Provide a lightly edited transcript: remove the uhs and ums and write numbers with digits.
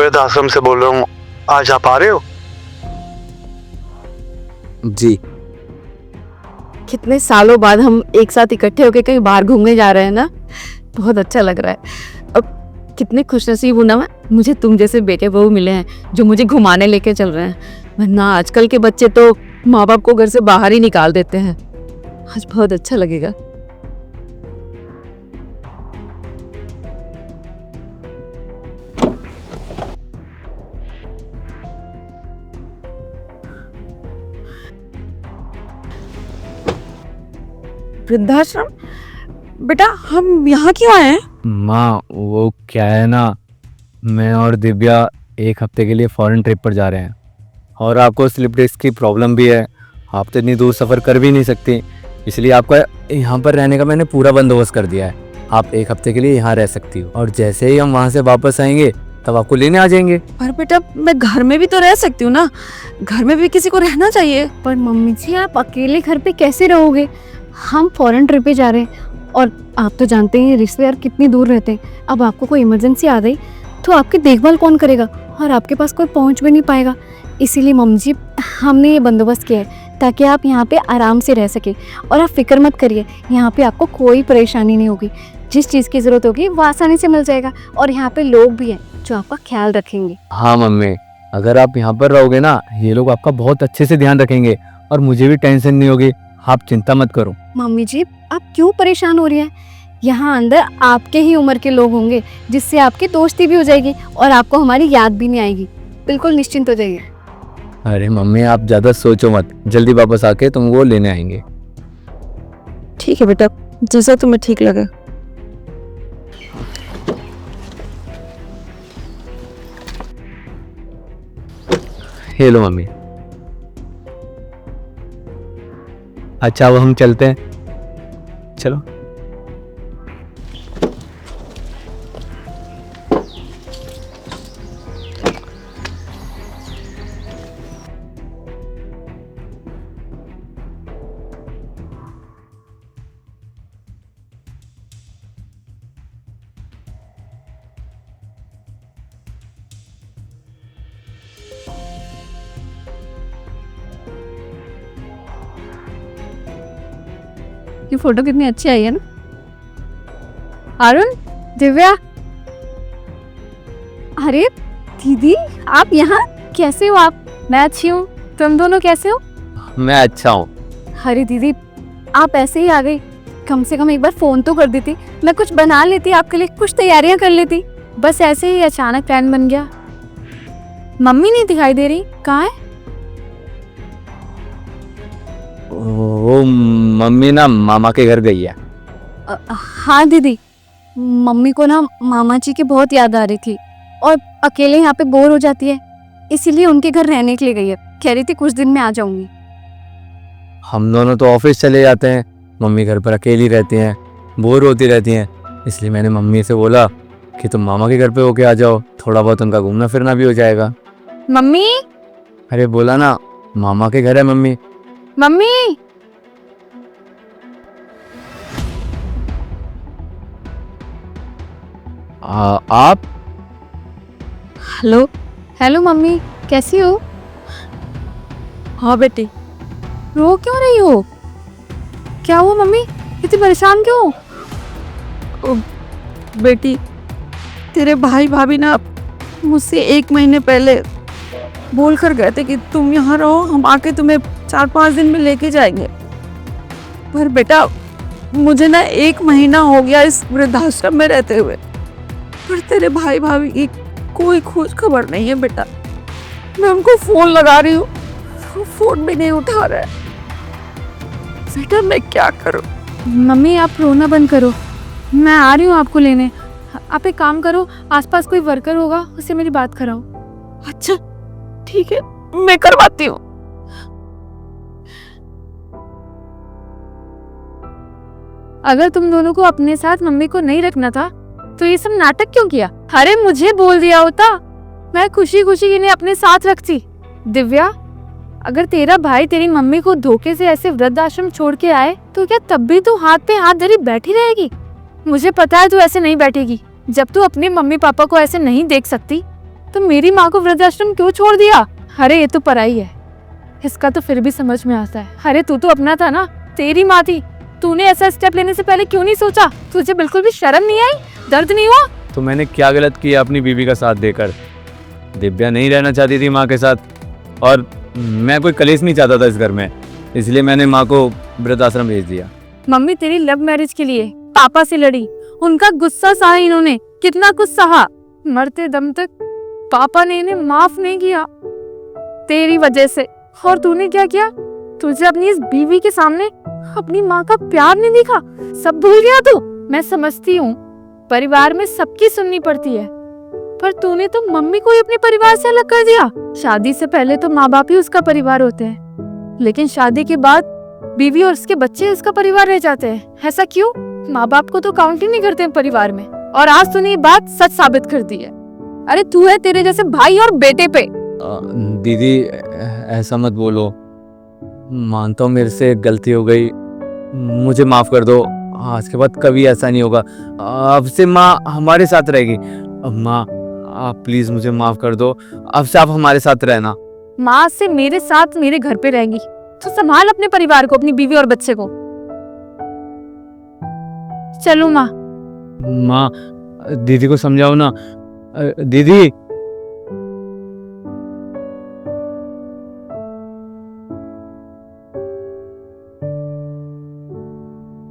वृद्ध आश्रम से बोल रहा हूँ। आज आप आ रहे हो? जी। कितने सालों बाद हम एक साथ इकट्ठे होकर कहीं बाहर घूमने जा रहे हैं ना, बहुत अच्छा लग रहा है। अब कितने खुशनसीब हूं ना मैं, मुझे तुम जैसे बेटे बहू मिले हैं जो मुझे घुमाने लेके चल रहे हैं, वरना आजकल के बच्चे तो माँ बाप को घर से बाहर ही निकाल देते हैं। आज बहुत अच्छा लगेगा। वृद्धाश्रम? बेटा हम यहाँ क्यों आए हैं? माँ वो क्या है ना, मैं और दिव्या एक हफ्ते के लिए फॉरेन ट्रिप पर जा रहे हैं और आपको स्लिप डिस्क की प्रॉब्लम भी है। आप तो इतनी दूर सफ़र कर भी नहीं सकती, इसलिए आपका यहाँ पर रहने का मैंने पूरा बंदोबस्त कर दिया है। आप एक हफ्ते के लिए यहाँ रह सकती हो और जैसे ही हम वहाँ से वापस आएंगे तब आपको लेने आ जाएंगे। पर बेटा मैं घर में भी तो रह सकती हूँ ना, घर में भी किसी को रहना चाहिए। पर मम्मी जी आप अकेले घर पे कैसे रहोगे? हम फॉरेन ट्रिप पे जा रहे हैं और आप तो जानते हैं रिश्तेदार कितनी दूर रहते हैं। अब आपको कोई इमरजेंसी आ गई तो आपकी देखभाल कौन करेगा, और आपके पास कोई पहुंच भी नहीं पाएगा। इसीलिए मम्मी जी हमने ये बंदोबस्त किया है ताकि आप यहाँ पे आराम से रह सके। और आप फिक्र मत करिए, यहाँ पे आपको कोई परेशानी नहीं होगी। जिस चीज़ की ज़रूरत होगी वो आसानी से मिल जाएगा, और यहाँ पे लोग भी हैं जो आपका ख्याल रखेंगे। हाँ मम्मी, अगर आप यहाँ पर रहोगे ना, ये लोग आपका बहुत अच्छे से ध्यान रखेंगे और मुझे भी टेंशन नहीं होगी। आप चिंता मत करो। मम्मी जी आप क्यों परेशान हो रही हैं? यहाँ अंदर आपके ही उम्र के लोग होंगे जिससे आपकी दोस्ती भी हो जाएगी और आपको हमारी याद भी नहीं आएगी। बिल्कुल निश्चिंत हो जाइए। अरे मम्मी आप ज़्यादा सोचो मत, जल्दी वापस आके तुम वो लेने आएंगे। ठीक है बेटा, जैसा तुम्हें ठीक लगे। हे लो मम्मी। अच्छा वो हम चलते हैं, चलो। ये फोटो कितनी अच्छी आई है ना। अरुण, दिव्या, अरे दीदी आप यहाँ कैसे हो? आप? मैं अच्छी हूँ, तुम दोनों कैसे हो? मैं अच्छा हूँ। अरे दीदी आप ऐसे ही आ गई, कम से कम एक बार फोन तो कर देती, मैं कुछ बना लेती आपके लिए, कुछ तैयारियां कर लेती। बस ऐसे ही अचानक प्लान बन गया। मम्मी नहीं दिखाई दे रही, कहाँ है? वो मम्मी ना मामा के घर गई है। हाँ दीदी, मम्मी को ना मामा जी की बहुत याद आ रही थी और अकेले यहाँ पे बोर हो जाती है, इसीलिए उनके घर रहने के लिए गई है। कह रही थी कुछ दिन में आ जाऊंगी। हम दोनों तो ऑफिस चले जाते हैं, मम्मी घर पर अकेली रहती हैं, बोर होती रहती हैं, इसलिए मैंने मम्मी से बोला कि तुम मामा के घर पे होके आ जाओ, थोड़ा बहुत उनका घूमना फिरना भी हो जाएगा। मम्मी, अरे बोला ना मामा के घर है मम्मी। मम्मी। आप? हेलो हेलो मम्मी, कैसी हो? हाँ बेटी, रो क्यों रही हो? क्या हुआ मम्मी, इतनी परेशान क्यों? बेटी तेरे भाई भाभी ना मुझसे 1 महीने पहले बोल कर गए थे कि तुम यहाँ रहो, हम आके तुम्हें 4-5 दिन में लेके जाएंगे। पर बेटा मुझे ना 1 महीना हो गया इस वृद्धाश्रम में रहते हुए, पर तेरे भाई भाभी की कोई खोज खबर नहीं है बेटा। मैं उनको फोन लगा रही हूँ, वो फोन भी नहीं उठा रहा है। बेटा मैं क्या करूँ? मम्मी आप रोना बंद करो, मैं आ रही हूँ आपको लेने। आप एक काम करो, आसपास कोई वर्कर होगा उससे मेरी बात कराओ। अच्छा ठीक है, मैं करवाती हूँ। अगर तुम दोनों को अपने साथ मम्मी को नहीं रखना था तो ये सब नाटक क्यों किया? अरे मुझे बोल दिया होता, मैं खुशी खुशी इन्हें अपने साथ रखती। दिव्या, अगर तेरा भाई तेरी मम्मी को धोखे से ऐसे वृद्धाश्रम छोड़ के आए तो क्या तब भी तू हाथ पे हाथ धरी बैठी रहेगी? मुझे पता है तू ऐसे नहीं बैठेगी। जब तू अपने मम्मी पापा को ऐसे नहीं देख सकती तो मेरी माँ को वृद्धाश्रम क्यों छोड़ दिया? अरे ये तो पराई है, इसका तो फिर भी समझ में आता है। अरे तू तो अपना था ना, तेरी माँ थी, तूने ऐसा स्टेप लेने से पहले क्यों नहीं सोचा? तुझे बिल्कुल भी शर्म नहीं आई, दर्द नहीं हुआ? तो मैंने क्या गलत किया अपनी बीवी का साथ देकर? दिव्या नहीं रहना चाहती थी माँ के साथ, और मैं कोई कलेश नहीं चाहता था इस घर में, इसलिए मैंने माँ को वृद्धाश्रम भेज दिया। मम्मी तेरी लव मैरिज के लिए पापा से लड़ी, उनका गुस्सा सहा इन्होंने, कितना कुछ सहा, मरते दम तक पापा ने इन्हें माफ नहीं किया तेरी वजह से। और तूने क्या किया? तुझे अपनी इस बीवी के सामने अपनी माँ का प्यार नहीं दिखा, सब भूल गया तू। मैं समझती हूँ परिवार में सबकी सुननी पड़ती है, पर तूने तो मम्मी को ही अपने परिवार से अलग कर दिया। शादी से पहले तो माँ बाप ही उसका परिवार होते हैं, लेकिन शादी के बाद बीवी और उसके बच्चे उसका परिवार रह जाते हैं। ऐसा क्यों? माँ बाप को तो काउंट ही नहीं करते हैं परिवार में। और आज तूने ये बात सच साबित कर दी है। अरे तू है तेरे जैसे भाई और बेटे पे। दीदी ऐसा मत बोलो, मानता हूँ मेरे से गलती हो गई, मुझे माफ कर दो। आज के बाद कभी ऐसा नहीं होगा, अब से माँ हमारे साथ रहेगी। माँ आप प्लीज मुझे माफ कर दो, अब से आप हमारे साथ रहना। माँ से मेरे साथ मेरे घर पे रहेंगी, तो संभाल अपने परिवार को, अपनी बीवी और बच्चे को। चलो माँ। माँ दीदी को समझाओ ना। दीदी